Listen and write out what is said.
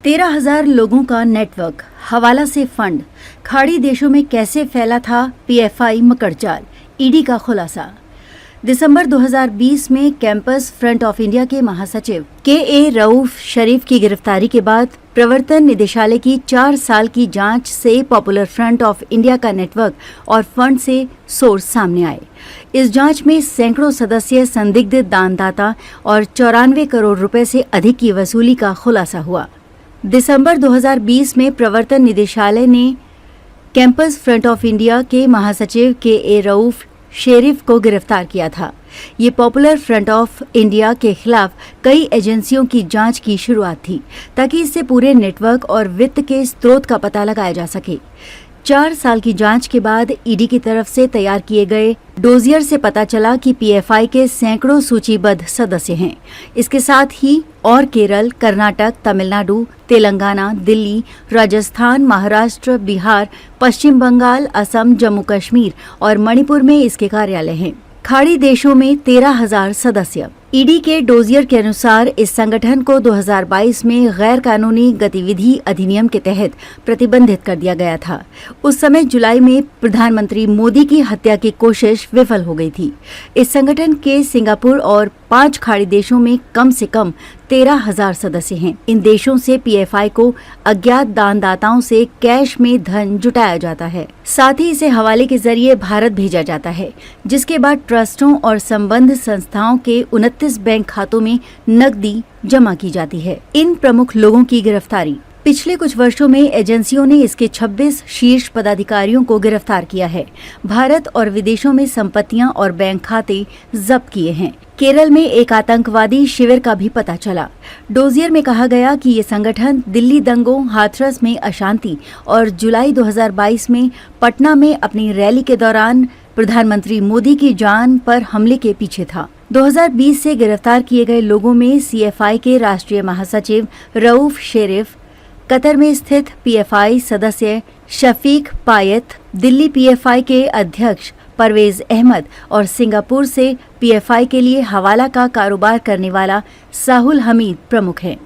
13,000 लोगों का नेटवर्क, हवाला से फंड, खाड़ी देशों में कैसे फैला था पीएफआई मकड़जाल, ईडी का खुलासा। दिसंबर 2020 में कैंपस फ्रंट ऑफ इंडिया के महासचिव के रऊफ शरीफ की गिरफ्तारी के बाद प्रवर्तन निदेशालय की 4 साल की जांच से पॉपुलर फ्रंट ऑफ इंडिया का नेटवर्क और फंड से सोर्स सामने आए। इस जांच में सैकड़ों सदस्य संदिग्ध दानदाता और 94 करोड़ रुपए से अधिक की वसूली का खुलासा हुआ। दिसंबर 2020 में प्रवर्तन निदेशालय ने कैंपस फ्रंट ऑफ इंडिया के महासचिव के रऊफ शरीफ को गिरफ्तार किया था। ये पॉपुलर फ्रंट ऑफ इंडिया के खिलाफ कई एजेंसियों की जांच की शुरुआत थी ताकि इससे पूरे नेटवर्क और वित्त के स्रोत का पता लगाया जा सके। 4 साल की जांच के बाद ईडी की तरफ से तैयार किए गए डोजियर से पता चला कि पीएफआई के सैकड़ों सूचीबद्ध सदस्य हैं। इसके साथ ही और केरल, कर्नाटक, तमिलनाडु, तेलंगाना, दिल्ली, राजस्थान, महाराष्ट्र, बिहार, पश्चिम बंगाल, असम, जम्मू कश्मीर और मणिपुर में इसके कार्यालय हैं। खाड़ी देशों में 13,000 सदस्य। ईडी के डोजियर के अनुसार इस संगठन को 2022 में गैर कानूनी गतिविधि अधिनियम के तहत प्रतिबंधित कर दिया गया था। उस समय जुलाई में प्रधानमंत्री मोदी की हत्या की कोशिश विफल हो गई थी। इस संगठन के सिंगापुर और 5 खाड़ी देशों में कम से कम 13,000 सदस्य हैं। इन देशों से पीएफआई को अज्ञात दानदाताओं से कैश में धन जुटाया जाता है, साथ ही इसे हवाले के जरिए भारत भेजा जाता है, जिसके बाद ट्रस्टों और संबद्ध संस्थाओं के 29 बैंक खातों में नकदी जमा की जाती है। इन प्रमुख लोगों की गिरफ्तारी। पिछले कुछ वर्षों में एजेंसियों ने इसके 26 शीर्ष पदाधिकारियों को गिरफ्तार किया है। भारत और विदेशों में संपत्तियां और बैंक खाते जब्त किए हैं। केरल में एक आतंकवादी शिविर का भी पता चला। डोजियर में कहा गया कि ये संगठन दिल्ली दंगों, हाथरस में अशांति और जुलाई 2022 में पटना में अपनी रैली के दौरान प्रधानमंत्री मोदी की जान पर हमले के पीछे था। 2020 से गिरफ्तार किए गए लोगों में सीएफआई के राष्ट्रीय महासचिव रऊफ शरीफ, कतर में स्थित पीएफआई सदस्य शफीक पायत, दिल्ली पीएफआई के अध्यक्ष परवेज अहमद और सिंगापुर से पीएफआई के लिए हवाला का कारोबार करने वाला साहुल हमीद प्रमुख हैं।